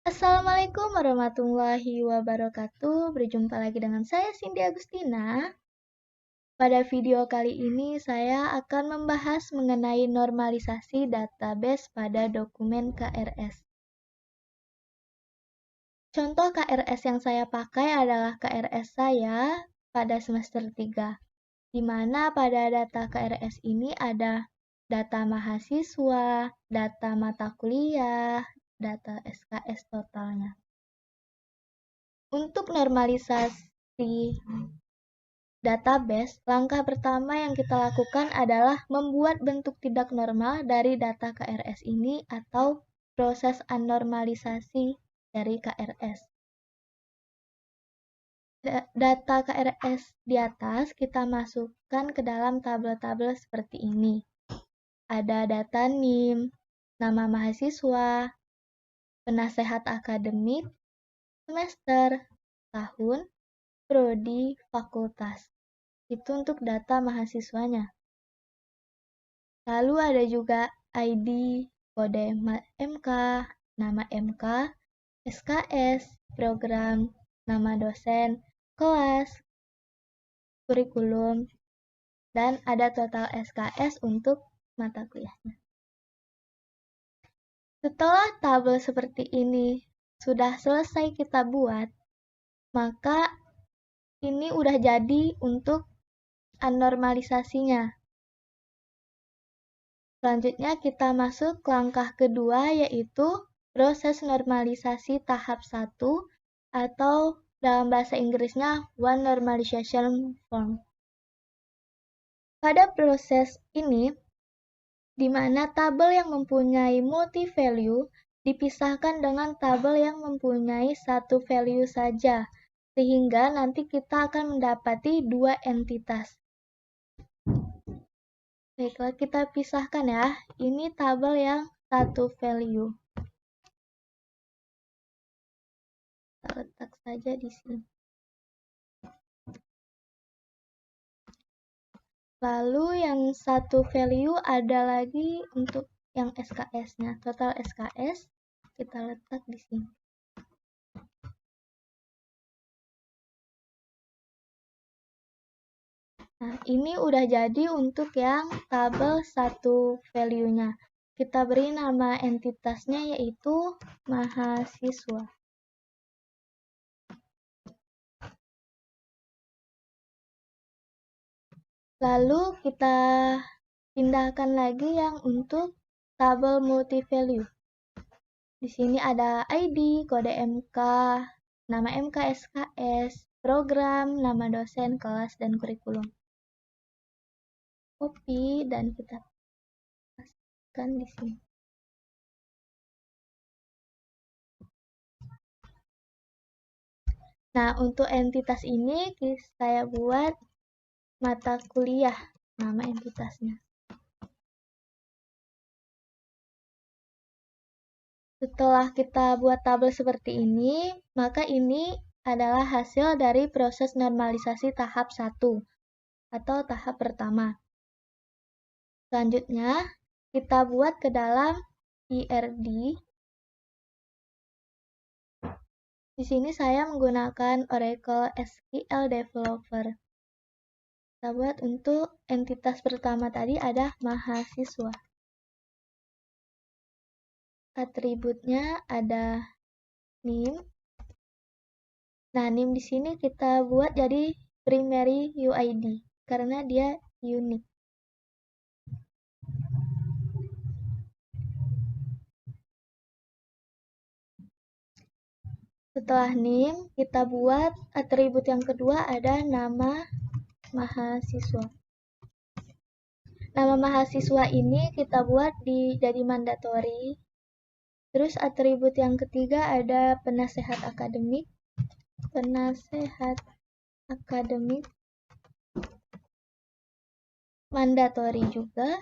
Assalamualaikum warahmatullahi wabarakatuh. Berjumpa lagi dengan saya Cindy Agustina. Pada video kali ini saya akan membahas mengenai normalisasi database pada dokumen KRS. Contoh KRS yang saya pakai adalah KRS saya pada semester 3, di mana pada data KRS ini ada data mahasiswa, data mata kuliah, data SKS totalnya. Untuk normalisasi database, langkah pertama yang kita lakukan adalah membuat bentuk tidak normal dari data KRS ini atau proses anormalisasi dari KRS. Data KRS di atas kita masukkan ke dalam tabel-tabel seperti ini. Ada data NIM, nama mahasiswa, penasehat akademik, semester, tahun, prodi, fakultas. Itu untuk data mahasiswanya. Lalu ada juga ID, kode MK, nama MK, SKS, program, nama dosen, kelas, kurikulum, dan ada total SKS untuk mata kuliahnya. Setelah tabel seperti ini sudah selesai kita buat, maka ini udah jadi untuk anormalisasinya. Selanjutnya kita masuk ke langkah kedua, yaitu proses normalisasi tahap 1 atau dalam bahasa Inggrisnya One Normalization Form. Pada proses ini, di mana tabel yang mempunyai multi-value dipisahkan dengan tabel yang mempunyai satu value saja, sehingga nanti kita akan mendapati dua entitas. Baiklah, kita pisahkan ya. Ini tabel yang satu value. Kita letak saja di sini. Lalu yang satu value ada lagi untuk yang SKS-nya. Total SKS kita letak di sini. Nah, ini udah jadi untuk yang tabel satu value-nya. Kita beri nama entitasnya yaitu mahasiswa. Lalu kita pindahkan lagi yang untuk tabel multi-value. Di sini ada ID, kode MK, nama MK, SKS, program, nama dosen, kelas, dan kurikulum. Copy dan kita paskan di sini. Nah, untuk entitas ini saya buat mata kuliah, nama entitasnya. Setelah kita buat tabel seperti ini, maka ini adalah hasil dari proses normalisasi tahap 1 atau tahap pertama. Selanjutnya, kita buat ke dalam IRD. Di sini saya menggunakan Oracle SQL Developer. Kita buat untuk entitas pertama tadi ada mahasiswa. Atributnya ada NIM. Nah, NIM di sini kita buat jadi primary UID karena dia unik. Setelah NIM, kita buat atribut yang kedua ada nama mahasiswa. Nama mahasiswa ini kita buat jadi mandatory. Terus atribut yang ketiga ada penasehat akademik. Penasehat akademik mandatory juga.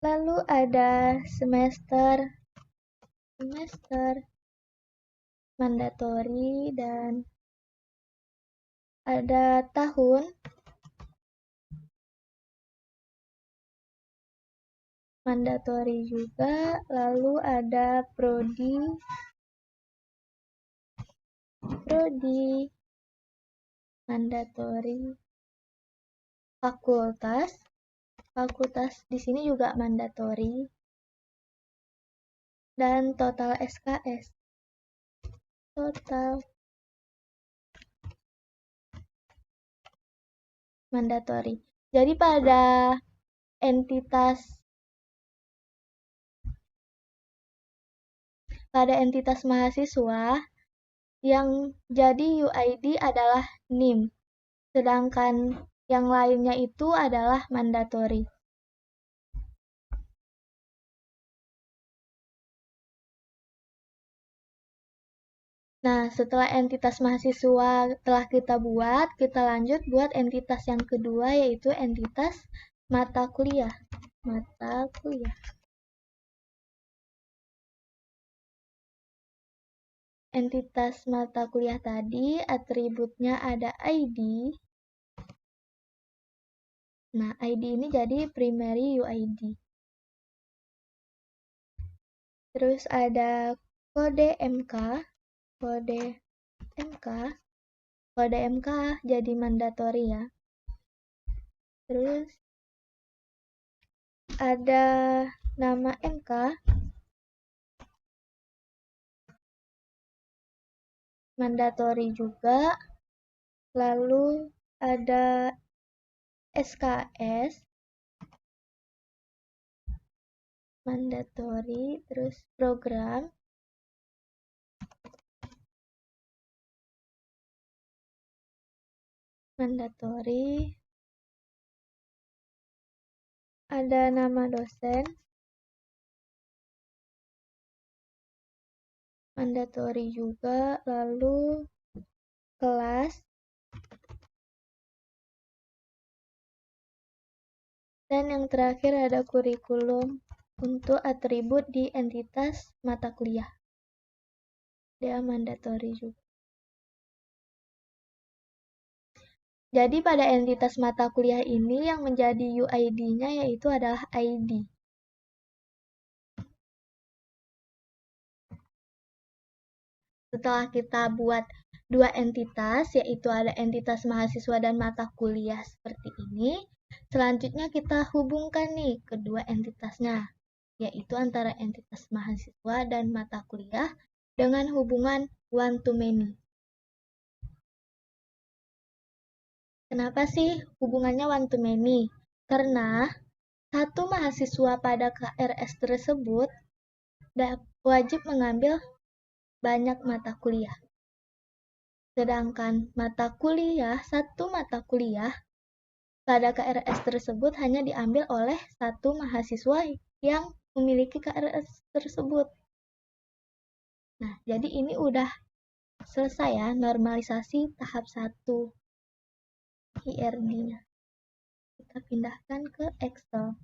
Lalu ada semester mandatory dan ada tahun mandatory juga, lalu ada prodi prodi, mandatory. Fakultas di sini juga mandatory. Dan total SKS. Total mandatory. Jadi pada entitas mahasiswa yang jadi UID adalah NIM, sedangkan yang lainnya itu adalah mandatory. Nah, setelah entitas mahasiswa telah kita buat, kita lanjut buat entitas yang kedua, yaitu entitas mata kuliah. Entitas mata kuliah tadi, atributnya ada ID. Nah, ID ini jadi primary UID. Terus ada kode MK. Kode MK jadi mandatory ya. Terus ada nama MK. Mandatory juga. Lalu ada SKS. Mandatory. Terus program. Mandatory. Ada nama dosen. Mandatory juga. Lalu kelas. Dan yang terakhir ada kurikulum untuk atribut di entitas mata kuliah. Dia mandatory juga. Jadi pada entitas mata kuliah ini yang menjadi UID-nya yaitu adalah ID. Setelah kita buat dua entitas, yaitu ada entitas mahasiswa dan mata kuliah seperti ini, selanjutnya kita hubungkan nih kedua entitasnya, yaitu antara entitas mahasiswa dan mata kuliah dengan hubungan one to many. Kenapa sih hubungannya one to many? Karena satu mahasiswa pada KRS tersebut wajib mengambil banyak mata kuliah. Sedangkan satu mata kuliah pada KRS tersebut hanya diambil oleh satu mahasiswa yang memiliki KRS tersebut. Nah, jadi ini udah selesai ya normalisasi tahap 1 IRD-nya. Kita pindahkan ke Excel.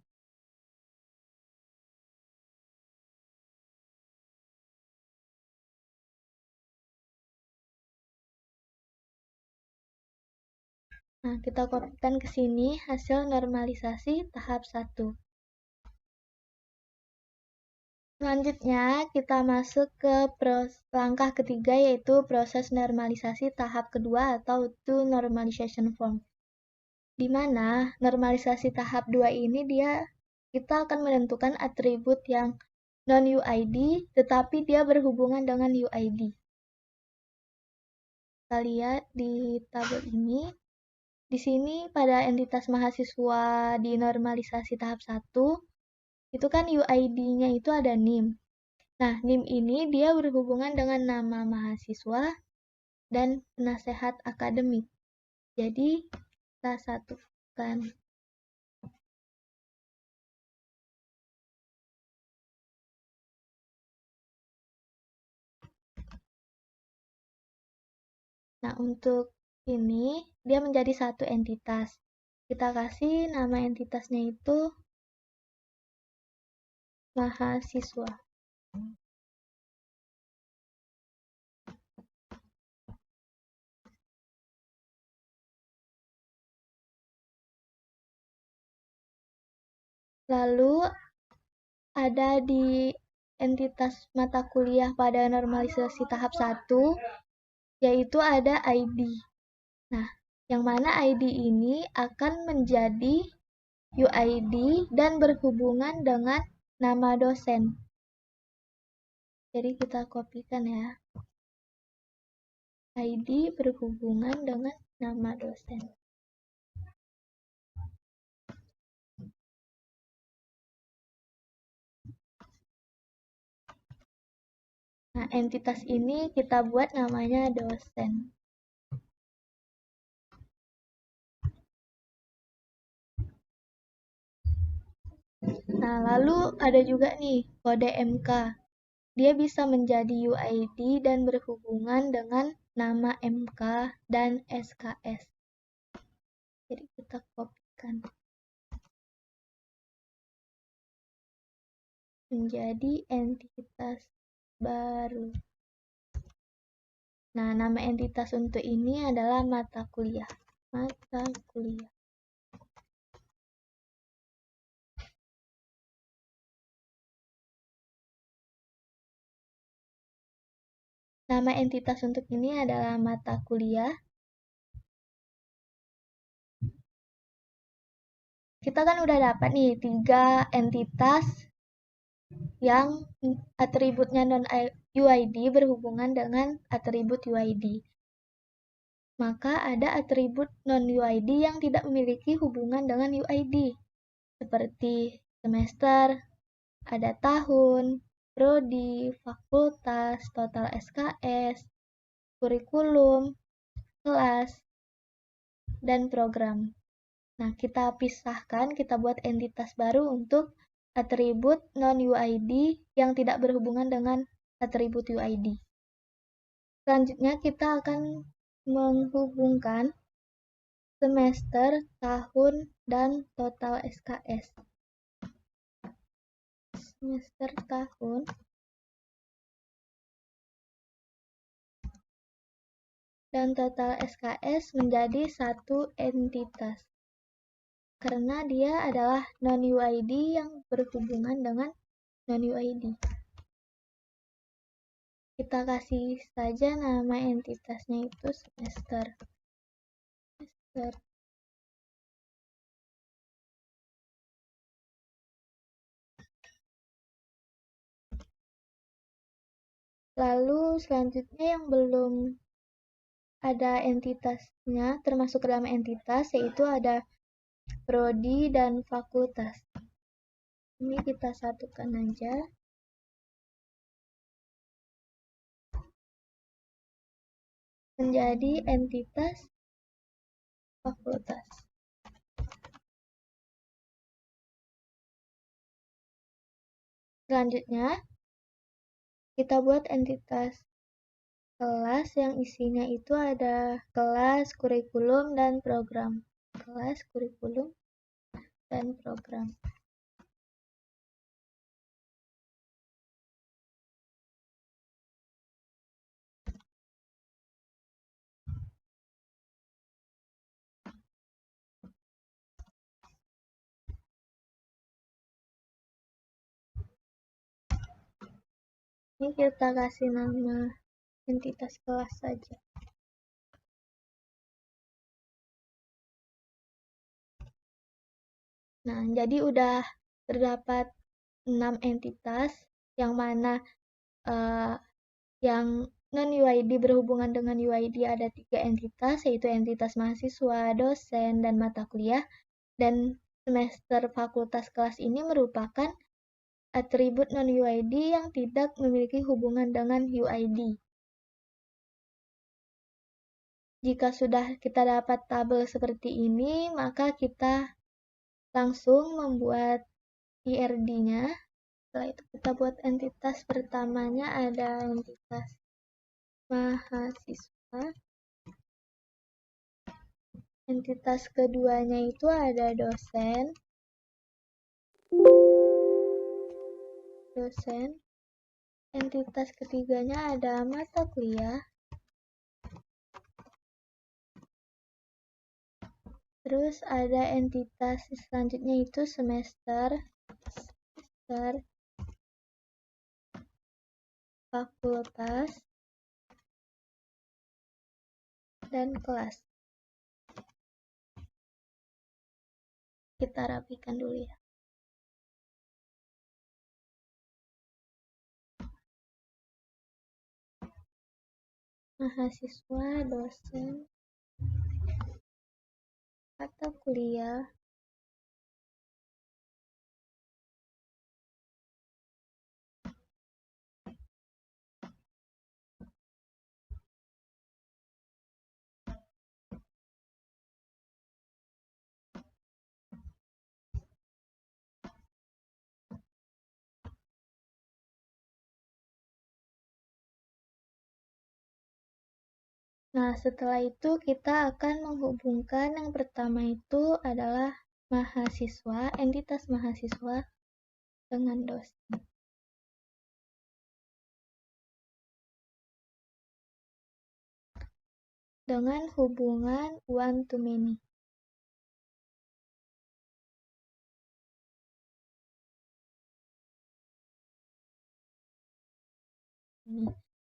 Nah, kita kopikan ke sini hasil normalisasi tahap 1. Selanjutnya, kita masuk ke langkah ketiga, yaitu proses normalisasi tahap kedua atau to normalization form. Di mana normalisasi tahap 2 ini kita akan menentukan atribut yang non-UID, tetapi dia berhubungan dengan UID. Kita lihat di tabel ini. Di sini pada entitas mahasiswa di normalisasi tahap 1, itu kan UID-nya itu ada NIM. Nah, NIM ini dia berhubungan dengan nama mahasiswa dan penasehat akademik. Jadi, kita satukan. Nah, untuk ini, dia menjadi satu entitas. Kita kasih nama entitasnya itu mahasiswa. Lalu, ada di entitas mata kuliah pada normalisasi tahap 1, yaitu ada ID. Nah, yang mana ID ini akan menjadi UID dan berhubungan dengan nama dosen. Jadi kita kopikan ya. ID berhubungan dengan nama dosen. Nah, entitas ini kita buat namanya dosen. Nah, lalu ada juga nih kode MK. Dia bisa menjadi UID dan berhubungan dengan nama MK dan SKS. Jadi kita kopikan menjadi entitas baru. Nah, nama entitas untuk ini adalah mata kuliah. Mata kuliah. Nama entitas untuk ini adalah mata kuliah. Kita kan udah dapat nih 3 entitas yang atributnya non-UID berhubungan dengan atribut UID. Maka ada atribut non-UID yang tidak memiliki hubungan dengan UID. Seperti semester, ada tahun, prodi, fakultas, total SKS, kurikulum, kelas, dan program. Nah, kita pisahkan, kita buat entitas baru untuk atribut non-UID yang tidak berhubungan dengan atribut UID. Selanjutnya kita akan menghubungkan semester, tahun, dan total SKS. Semester, tahun, dan total SKS menjadi satu entitas. Karena dia adalah non-UID yang berhubungan dengan non-UID. Kita kasih saja nama entitasnya itu semester. Lalu selanjutnya yang belum ada entitasnya, termasuk ke dalam entitas, yaitu ada prodi dan fakultas. Ini kita satukan aja. Menjadi entitas fakultas. Selanjutnya, kita buat entitas kelas yang isinya itu ada kelas, kurikulum, dan program. Kelas, kurikulum, dan program. Ini kita kasih nama entitas kelas saja. Nah, jadi udah terdapat 6 entitas yang mana yang non-UID berhubungan dengan UID ada 3 entitas, yaitu entitas mahasiswa, dosen, dan mata kuliah. Dan semester fakultas kelas ini merupakan atribut non-UID yang tidak memiliki hubungan dengan UID. Jika sudah kita dapat tabel seperti ini, maka kita langsung membuat IRD-nya. Setelah itu kita buat entitas pertamanya ada entitas mahasiswa. Entitas keduanya itu ada dosen. Entitas ketiganya ada mata kuliah. Terus ada entitas selanjutnya itu semester, fakultas, dan kelas. Kita rapikan dulu ya. Mahasiswa, dosen, atau kuliah Nah, setelah itu kita akan menghubungkan yang pertama itu adalah mahasiswa, entitas mahasiswa dengan dosen. Dengan hubungan one to many.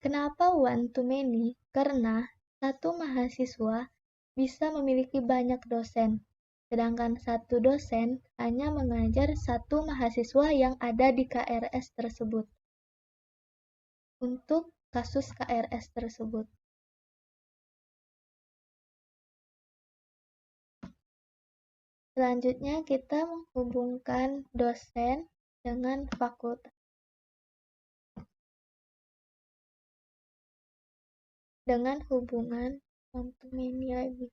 Kenapa one to many? Karena satu mahasiswa bisa memiliki banyak dosen, sedangkan satu dosen hanya mengajar satu mahasiswa yang ada di KRS tersebut. Untuk kasus KRS tersebut. Selanjutnya kita menghubungkan dosen dengan fakultas. Dengan hubungan one to many lagi.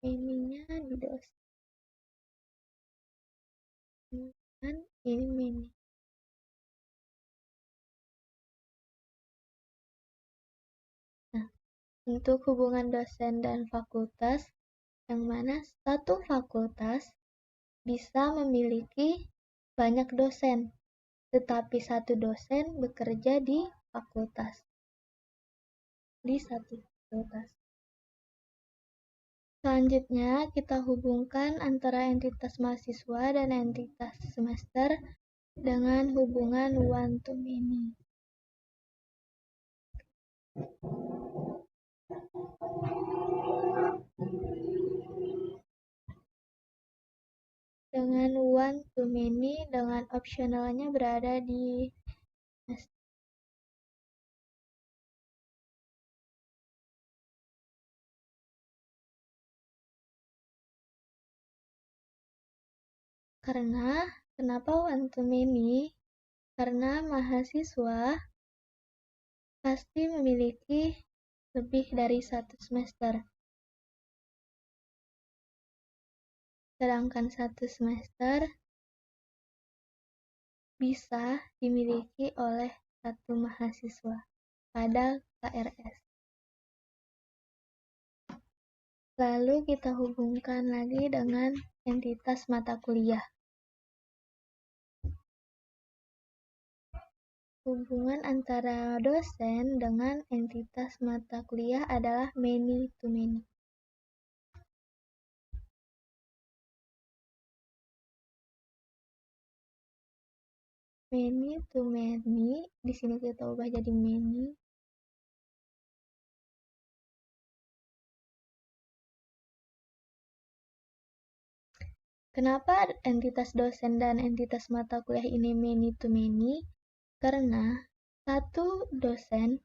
Many-nya di dosen. Dan ini many. Nah, untuk hubungan dosen dan fakultas, yang mana satu fakultas bisa memiliki banyak dosen, tetapi satu dosen bekerja di fakultas. Di satu fakultas. Selanjutnya, kita hubungkan antara entitas mahasiswa dan entitas semester dengan hubungan one to many. Dengan one to many, dengan opsionalnya berada di semester. Kenapa one to many? Karena mahasiswa pasti memiliki lebih dari satu semester. Sedangkan satu semester bisa dimiliki oleh satu mahasiswa pada KRS. Lalu kita hubungkan lagi dengan entitas mata kuliah. Hubungan antara dosen dengan entitas mata kuliah adalah many to many. Many to many, di sini kita ubah jadi many. Kenapa entitas dosen dan entitas mata kuliah ini many to many? Karena satu dosen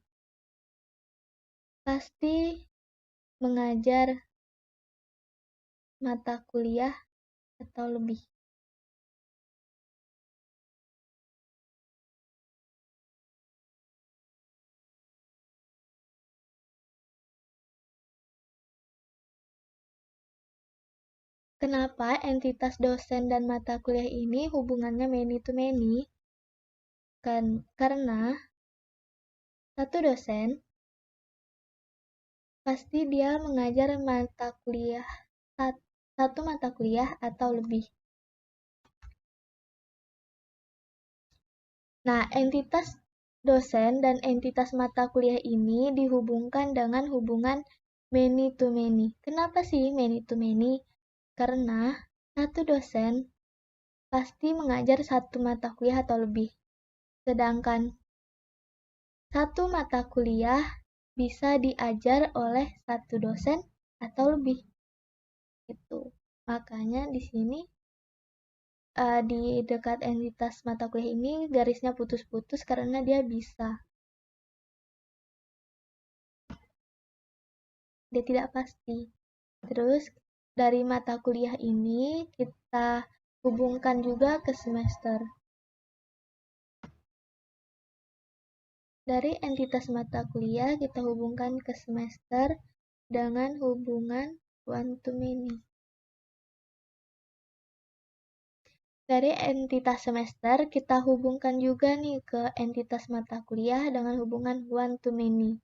pasti mengajar mata kuliah atau lebih. Kenapa entitas dosen dan mata kuliah ini hubungannya many to many? Karena satu dosen pasti dia mengajar mata kuliah satu mata kuliah atau lebih. Nah, entitas dosen dan entitas mata kuliah ini dihubungkan dengan hubungan many to many. Kenapa sih many to many? Karena satu dosen pasti mengajar satu mata kuliah atau lebih. Sedangkan satu mata kuliah bisa diajar oleh satu dosen atau lebih. Gitu. Makanya di sini di dekat entitas mata kuliah ini garisnya putus-putus karena dia bisa. Dia tidak pasti. Terus dari mata kuliah ini kita hubungkan juga ke semester. Dari entitas mata kuliah kita hubungkan ke semester dengan hubungan one to many. Dari entitas semester kita hubungkan juga nih ke entitas mata kuliah dengan hubungan one to many.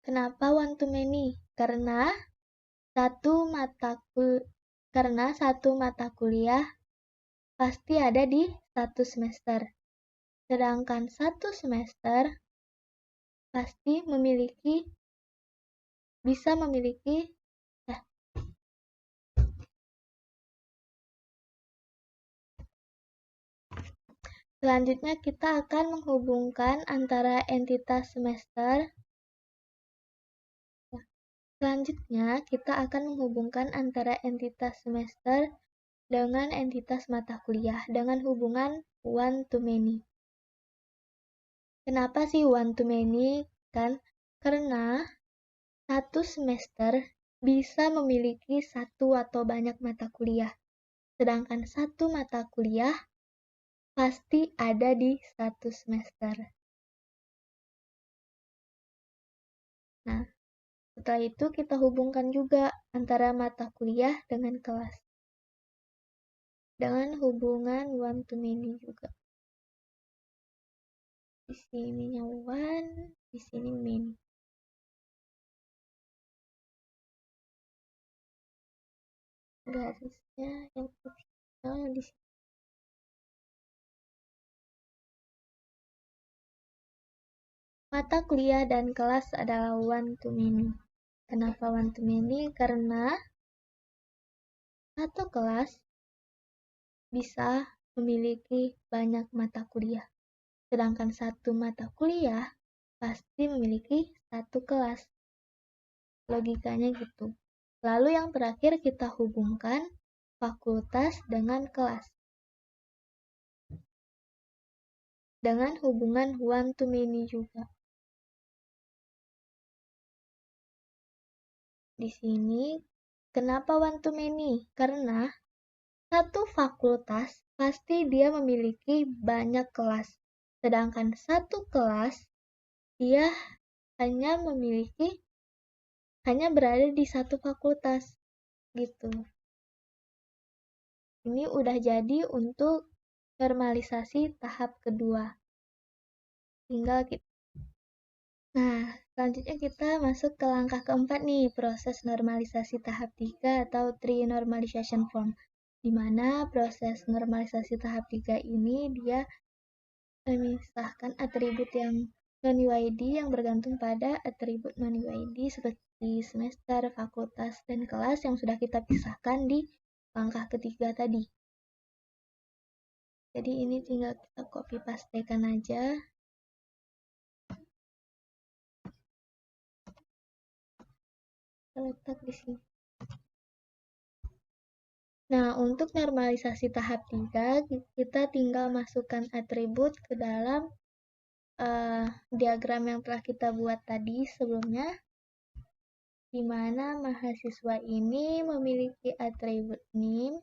Kenapa one to many? Karena satu mata kuliah pasti ada di satu semester. Sedangkan satu semester pasti bisa memiliki selanjutnya kita akan menghubungkan antara entitas semester. Selanjutnya kita akan menghubungkan antara entitas semester dengan entitas mata kuliah dengan hubungan one to many. Kenapa sih one to many? Karena satu semester bisa memiliki satu atau banyak mata kuliah. Sedangkan satu mata kuliah pasti ada di satu semester. Nah, setelah itu kita hubungkan juga antara mata kuliah dengan kelas. Dengan hubungan one to many juga. Di sininya one, di sini many. Garisnya yang vertikal di sini. Mata kuliah dan kelas adalah one to many. Kenapa one to many? Karena satu kelas bisa memiliki banyak mata kuliah. Sedangkan satu mata kuliah pasti memiliki satu kelas. Logikanya gitu. Lalu yang terakhir kita hubungkan fakultas dengan kelas. Dengan hubungan one to many juga. Di sini, kenapa one to many? Karena satu fakultas pasti dia memiliki banyak kelas. Sedangkan satu kelas, dia hanya berada di satu fakultas. Gitu. Ini udah jadi untuk normalisasi tahap kedua. Tinggal kita. Nah, selanjutnya kita masuk ke langkah keempat nih, proses normalisasi tahap 3 atau Tri-Normalization Form. Di mana proses normalisasi tahap 3 ini dia memisahkan atribut yang non-UID yang bergantung pada atribut non-UID seperti semester, fakultas, dan kelas yang sudah kita pisahkan di langkah ketiga tadi. Jadi ini tinggal kita copy pastekan aja. Kita letak di sini. Nah, untuk normalisasi tahap 3, kita tinggal masukkan atribut ke dalam diagram yang telah kita buat tadi sebelumnya, di mana mahasiswa ini memiliki atribut NIM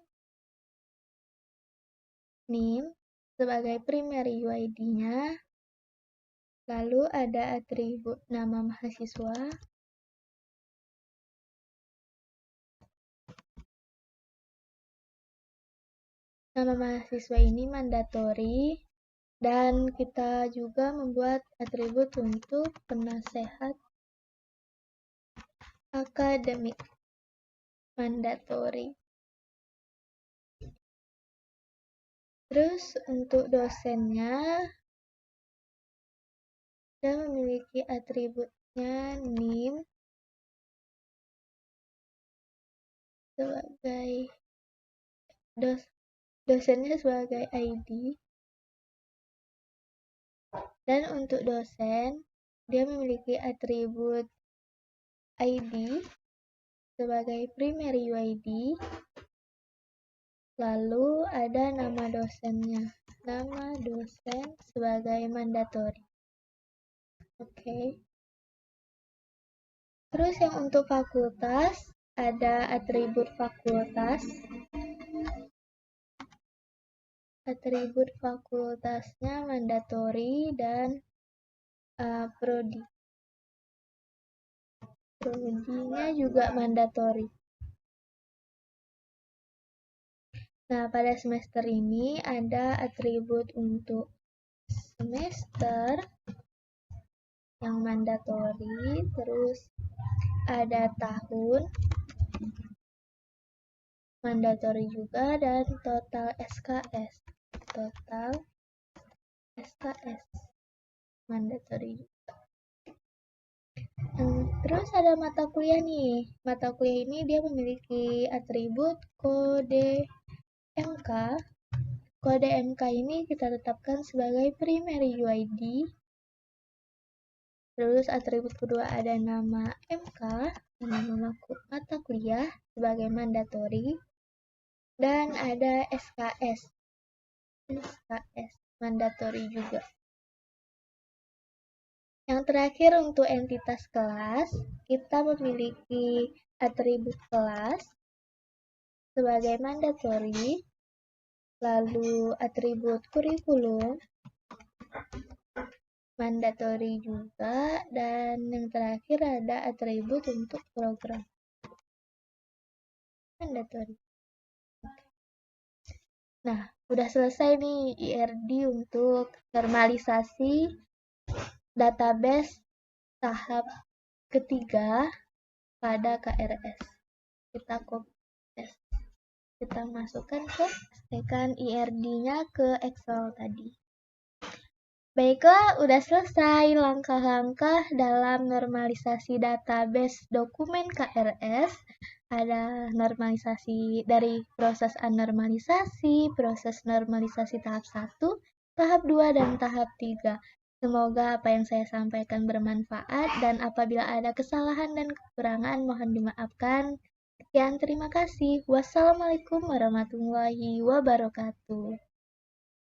sebagai primary UID-nya, lalu ada atribut nama mahasiswa, nama mahasiswa ini mandatory, dan kita juga membuat atribut untuk penasehat akademik mandatory. Terus untuk dosennya, kita memiliki atributnya NIM sebagai dosennya sebagai ID. Dan untuk dosen, dia memiliki atribut ID sebagai primary UID. Lalu ada nama dosennya. Nama dosen sebagai mandatory. Oke. Terus yang untuk fakultas, ada atribut fakultas. Atribut fakultasnya mandatory dan prodi. Prodinya juga mandatory. Nah, pada semester ini ada atribut untuk semester yang mandatory, terus ada tahun mandatory juga, dan total SKS. Total SKS mandatory juga. Terus ada mata kuliah nih. Mata kuliah ini dia memiliki atribut kode MK. Kode MK ini kita tetapkan sebagai primary UID. Terus atribut kedua ada nama MK, nama mata kuliah sebagai mandatory. Dan ada SKS. SKS mandatory juga. Yang terakhir untuk entitas kelas, kita memiliki atribut kelas sebagai mandatory, lalu atribut kurikulum mandatory juga, dan yang terakhir ada atribut untuk program mandatory. Nah, udah selesai nih IRD untuk normalisasi database tahap ketiga pada KRS. Kita copy paste. Kita masukkan ke tekan IRD-nya ke Excel tadi. Baiklah, udah selesai langkah-langkah dalam normalisasi database dokumen KRS. Ada normalisasi dari proses anormalisasi, proses normalisasi tahap 1, tahap 2, dan tahap 3. Semoga apa yang saya sampaikan bermanfaat, dan apabila ada kesalahan dan kekurangan mohon dimaafkan. Sekian, terima kasih. Wassalamualaikum warahmatullahi wabarakatuh.